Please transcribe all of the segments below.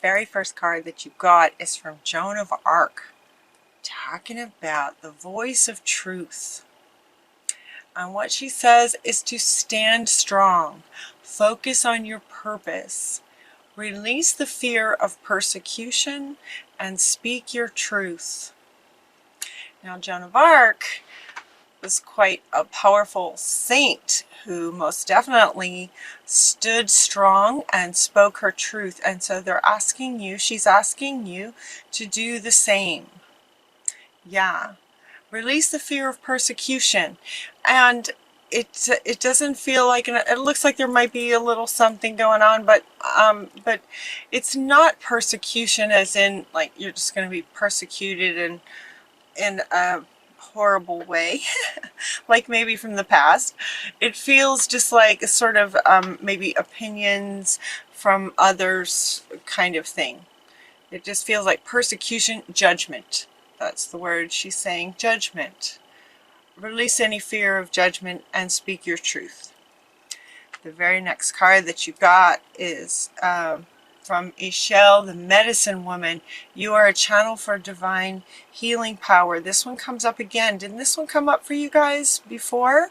Very first card that you got is from Joan of Arc, talking about the voice of truth. And what she says is to stand strong, focus on your purpose, release the fear of persecution, and speak your truth. Now, Joan of Arc was quite a powerful saint who most definitely stood strong and spoke her truth. And so she's asking you to do the same. Yeah. Release the fear of persecution. And it doesn't feel like, it looks like there might be a little something going on, but it's not persecution as in like you're just going to be persecuted in a horrible way like maybe from the past. It feels just like a sort of maybe opinions from others kind of thing. It just feels like persecution, judgment. That's the word she's saying, judgment. Release any fear of judgment and speak your truth. The very next card that you got is from Ishel, the medicine woman. You are a channel for divine healing power. This one comes up again. Didn't this one come up for you guys before?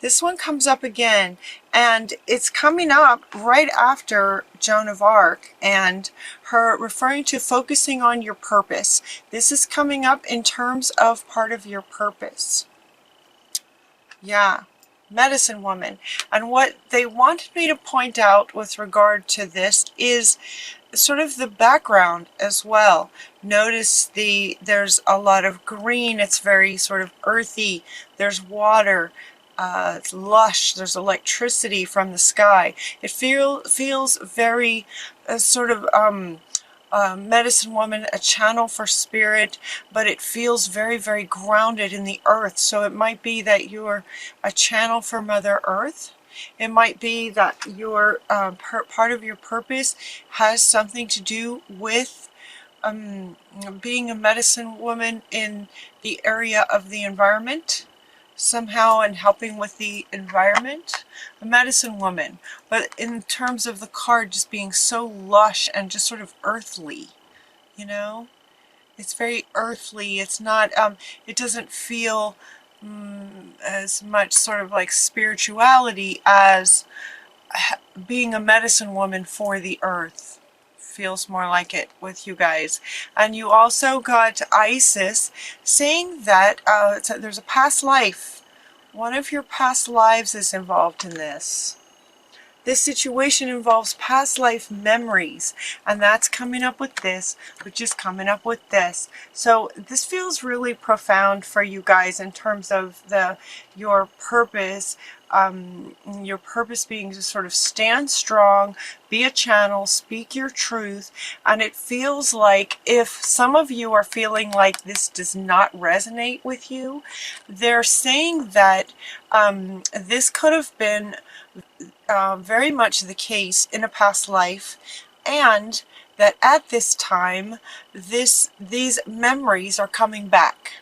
This one comes up again, and it's coming up right after Joan of Arc and her referring to focusing on your purpose. This is coming up in terms of part of your purpose. Yeah, medicine woman. And what they wanted me to point out with regard to this is sort of the background as well. Notice there's a lot of green. It's very sort of earthy. There's water. It's lush. There's electricity from the sky. It feels very sort of medicine woman, a channel for spirit, but it feels very, very grounded in the earth. So it might be that you're a channel for Mother Earth. It might be that your part of your purpose has something to do with being a medicine woman in the area of the environment somehow, and helping with the environment. A medicine woman, but in terms of the card just being so lush and just sort of earthly, you know, it's very earthly. It's not it doesn't feel as much sort of like spirituality as being a medicine woman for the earth. Feels more like it with you guys. And you also got Isis saying that so there's a past life. One of your past lives is involved in this. This situation involves past life memories, and that's coming up with this, which is coming up with this. So this feels really profound for you guys in terms of your purpose. Your purpose being to sort of stand strong, be a channel, speak your truth. And it feels like if some of you are feeling like this does not resonate with you, they're saying that this could have been very much the case in a past life, and that at this time these memories are coming back.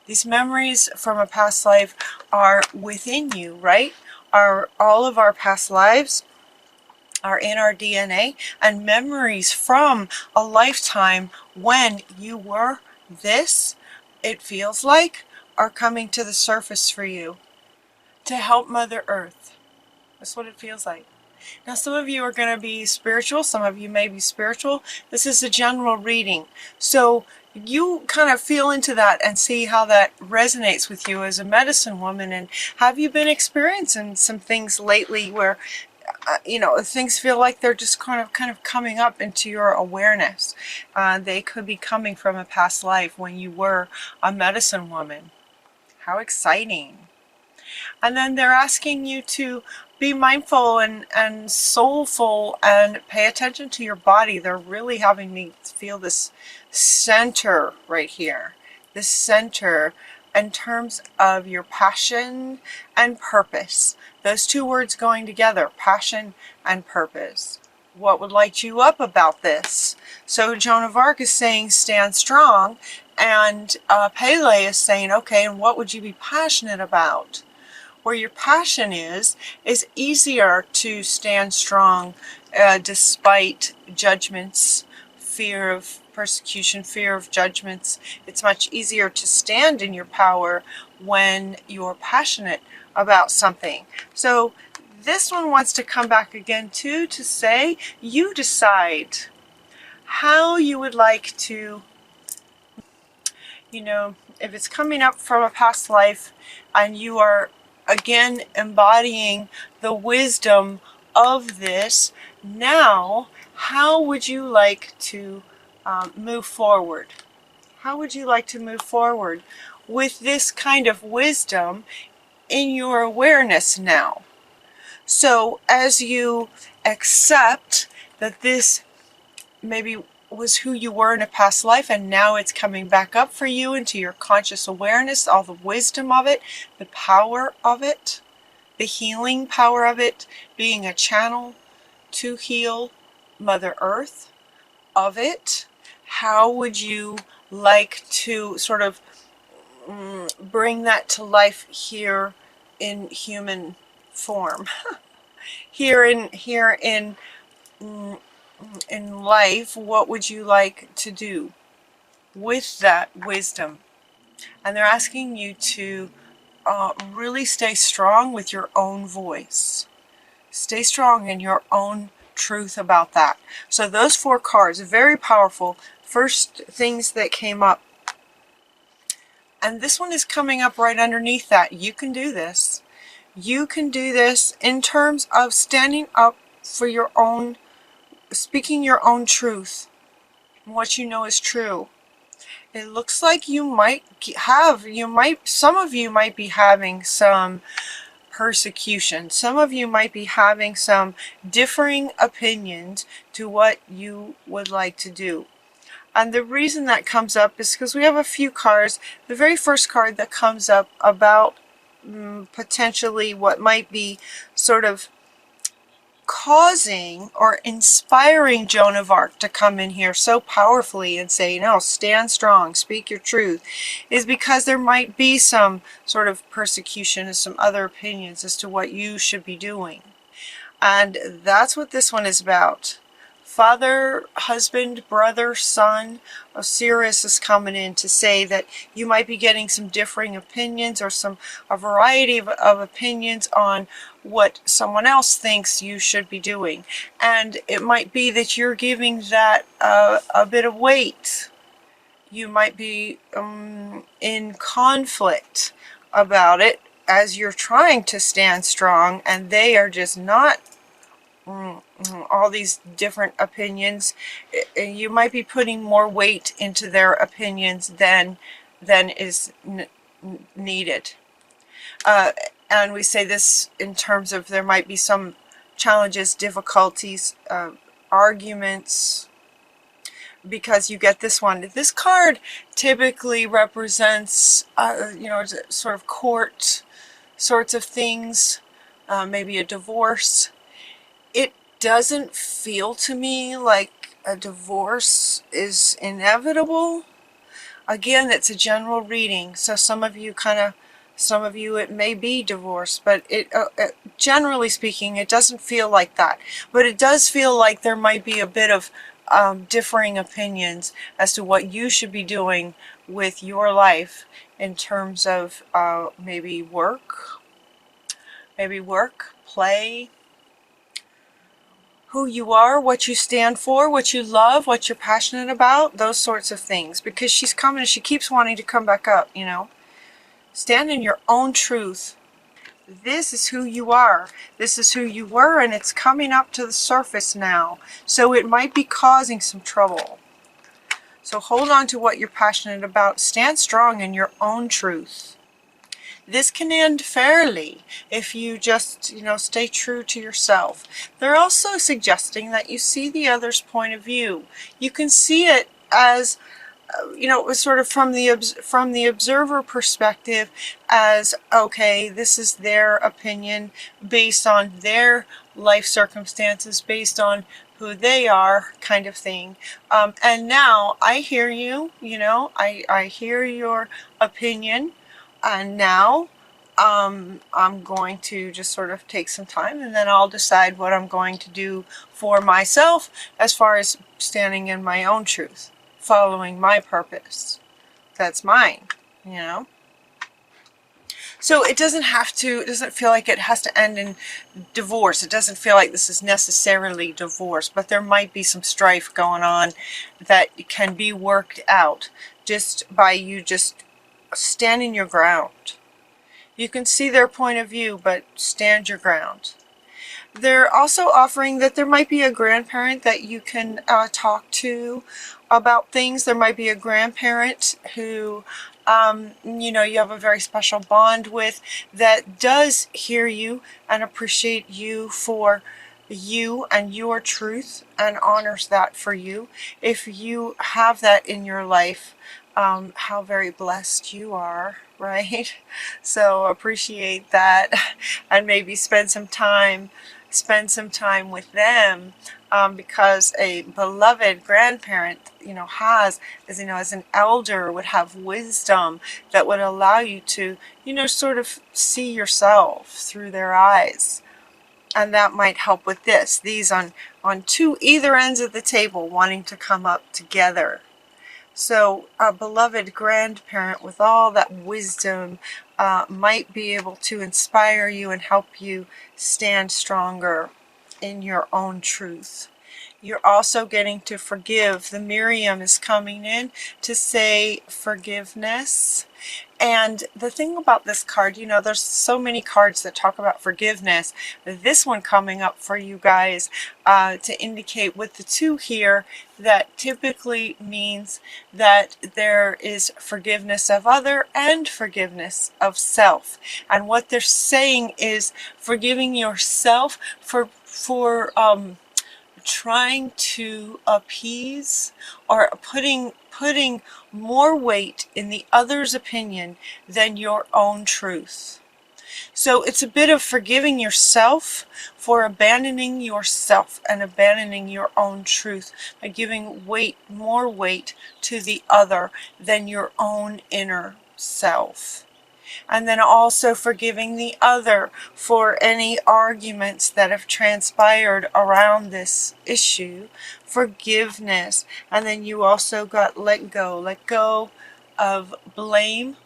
These memories from a past life are within you, right? All of our past lives are in our DNA, and memories from a lifetime when you were this, it feels like, are coming to the surface for you to help Mother Earth. That's what it feels like. Now, some of you are going to be spiritual. Some of you may be spiritual. This is a general reading. So you kind of feel into that and see how that resonates with you as a medicine woman. And have you been experiencing some things lately where, you know, things feel like they're just kind of coming up into your awareness? They could be coming from a past life when you were a medicine woman. How exciting. And then they're asking you to be mindful and soulful and pay attention to your body. They're really having me feel this center right here. This center in terms of your passion and purpose. Those two words going together, passion and purpose. What would light you up about this? So Joan of Arc is saying stand strong, and Pele is saying, okay, and what would you be passionate about? where your passion is easier to stand strong despite judgments, fear of persecution, fear of judgments. It's much easier to stand in your power when you're passionate about something. So this one wants to come back again too, to say you decide how you would like to, if it's coming up from a past life and you are again embodying the wisdom of this, now how would you like to move forward? How would you like to move forward with this kind of wisdom in your awareness now? So as you accept that this maybe was who you were in a past life, and now it's coming back up for you into your conscious awareness, all the wisdom of it, the power of it, the healing power of it, being a channel to heal Mother Earth of it. How would you like to sort of bring that to life here in human form? here in life, what would you like to do with that wisdom? And they're asking you to really stay strong with your own voice. Stay strong in your own truth about that. So those 4 cards are very powerful. First things that came up. And this one is coming up right underneath that. You can do this. You can do this in terms of standing up for your own, speaking your own truth, what you know is true. It looks like you might have, some of you might be having some persecution. Some of you might be having some differing opinions to what you would like to do. And the reason that comes up is because we have a few cards. The very first card that comes up about potentially what might be sort of causing or inspiring Joan of Arc to come in here so powerfully and say, no, stand strong, speak your truth, is because there might be some sort of persecution and some other opinions as to what you should be doing. And that's what this one is about. Father, husband, brother, son, Osiris is coming in to say that you might be getting some differing opinions or a variety of opinions on what someone else thinks you should be doing. And it might be that you're giving that a bit of weight. You might be in conflict about it as you're trying to stand strong, and they are just not all these different opinions. You might be putting more weight into their opinions than is needed. And we say this in terms of there might be some challenges, difficulties, arguments, because you get this one. This card typically represents, sort of court sorts of things, maybe a divorce. It doesn't feel to me like a divorce is inevitable. Again, it's a general reading, so some of you it may be divorce, but generally speaking, it doesn't feel like that. But it does feel like there might be a bit of differing opinions as to what you should be doing with your life in terms of maybe work, play, who you are, what you stand for, what you love, what you're passionate about, those sorts of things. Because she's coming, she keeps wanting to come back up, Stand in your own truth. This is who you are. This is who you were, and it's coming up to the surface now. So it might be causing some trouble. So hold on to what you're passionate about. Stand strong in your own truth. This can end fairly if you just, stay true to yourself. They're also suggesting that you see the other's point of view. You can see it as, sort of from the observer perspective as, okay, this is their opinion based on their life circumstances, based on who they are, kind of thing. And now I hear you, I hear your opinion. And now I'm going to just sort of take some time, and then I'll decide what I'm going to do for myself as far as standing in my own truth, following my purpose. That's mine, you know. So it doesn't have to, it doesn't feel like it has to end in divorce. It doesn't feel like this is necessarily divorce, but there might be some strife going on that can be worked out just by you just standing your ground. You can see their point of view, but stand your ground. They're also offering that there might be a grandparent that you can talk to about things. There might be a grandparent who, you know, you have a very special bond with that does hear you and appreciate you for you and your truth and honors that for you. If you have that in your life, how very blessed you are, right? So appreciate that, and maybe spend some time with them, because a beloved grandparent, you know, has, as you know, as an elder, would have wisdom that would allow you to, you know, sort of see yourself through their eyes. And that might help with this. These on either ends of the table wanting to come up together. So a beloved grandparent with all that wisdom might be able to inspire you and help you stand stronger in your own truth. You're also getting to forgive. The Miriam is coming in to say forgiveness. And the thing about this card, you know, there's so many cards that talk about forgiveness. This one coming up for you guys to indicate with the 2 here, that typically means that there is forgiveness of other and forgiveness of self. And what they're saying is forgiving yourself for trying to appease or putting more weight in the other's opinion than your own truth. So it's a bit of forgiving yourself for abandoning yourself and abandoning your own truth by giving more weight to the other than your own inner self. And then also forgiving the other for any arguments that have transpired around this issue. Forgiveness. And then you also got let go of blame,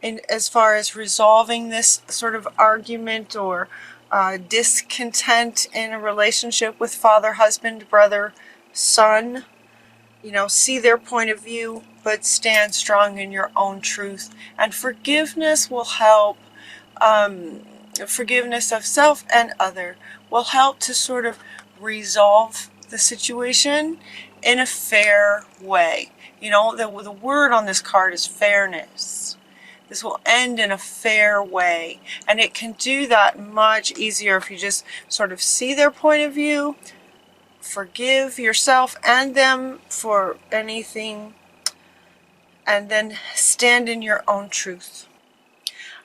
in as far as resolving this sort of argument or discontent in a relationship with father, husband, brother, son. You know, see their point of view, but stand strong in your own truth. And forgiveness will help, forgiveness of self and other will help to sort of resolve the situation in a fair way. You know, the word on this card is fairness. This will end in a fair way. And it can do that much easier if you just sort of see their point of view, forgive yourself and them for anything, and then stand in your own truth.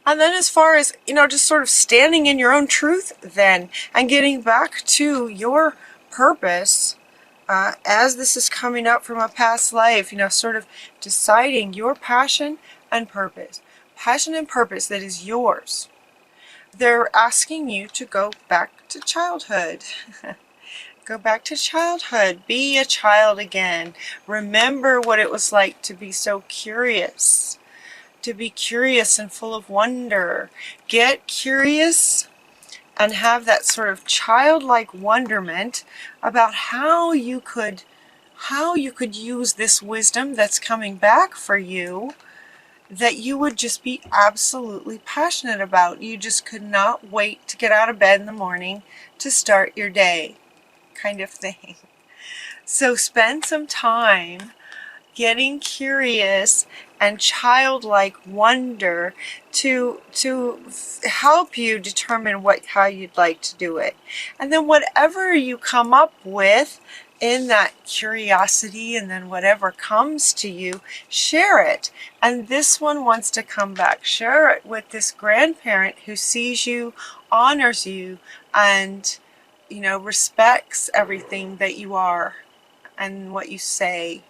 And then as far as, you know, just sort of standing in your own truth then, and getting back to your purpose, as this is coming up from a past life, you know, sort of deciding your passion and purpose. Passion and purpose that is yours. They're asking you to go back to childhood. Go back to childhood. Be a child again. Remember what it was like to be so curious. To be curious and full of wonder. Get curious and have that sort of childlike wonderment about how you could use this wisdom that's coming back for you, that you would just be absolutely passionate about. You just could not wait to get out of bed in the morning to start your day, kind of thing. So spend some time getting curious and childlike wonder to help you determine how you'd like to do it. And then whatever you come up with in that curiosity, and then whatever comes to you, share it. And this one wants to come back. Share it with this grandparent who sees you, honors you, and, you know, respects everything that you are and what you say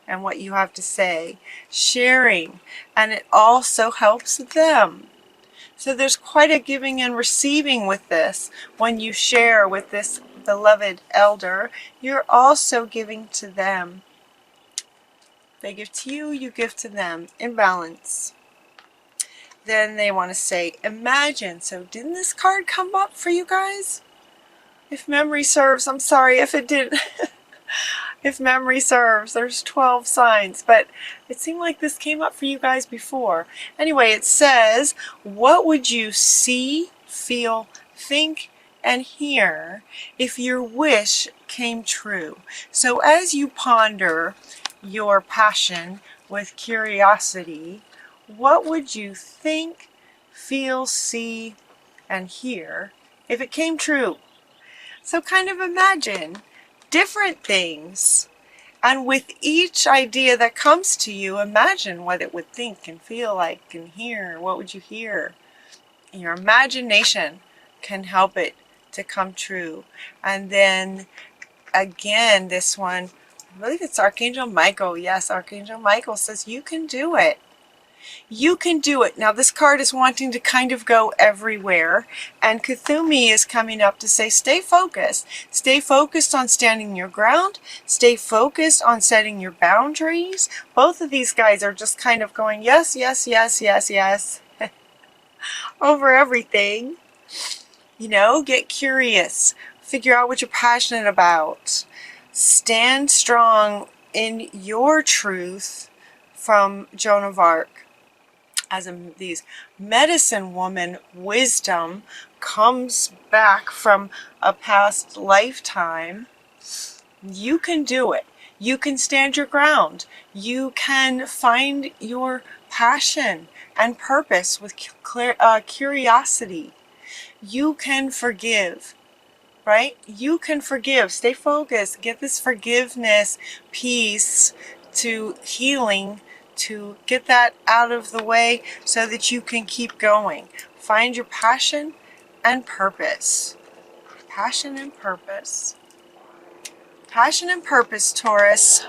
and what you have to say. Sharing. And it also helps them. So there's quite a giving and receiving with this. When you share with this beloved elder, you're also giving to them. They give to you, you give to them in balance. Then they want to say, imagine. So didn't this card come up for you guys? If memory serves, I'm sorry if it didn't. If memory serves, there's 12 signs, but it seemed like this came up for you guys before. Anyway, it says, what would you see, feel, think, and hear if your wish came true? So as you ponder your passion with curiosity, what would you think, feel, see, and hear if it came true? So kind of imagine different things, and with each idea that comes to you, imagine what it would think and feel like and hear. What would you hear? Your imagination can help it to come true. And then again, this one, I believe it's Archangel Michael. Yes, Archangel Michael says you can do it. You can do it. Now this card is wanting to kind of go everywhere, and Kuthumi is coming up to say stay focused. Stay focused on standing your ground. Stay focused on setting your boundaries. Both of these guys are just kind of going yes, yes, yes, yes, yes over everything. You know, get curious. Figure out what you're passionate about. Stand strong in your truth from Joan of Arc. As these medicine woman wisdom comes back from a past lifetime, you can do it. You can stand your ground. You can find your passion and purpose with curiosity. You can forgive, right? You can forgive. Stay focused. Get this forgiveness piece to healing, to get that out of the way so that you can keep going. Find your passion and purpose. Passion and purpose. Passion and purpose, Taurus.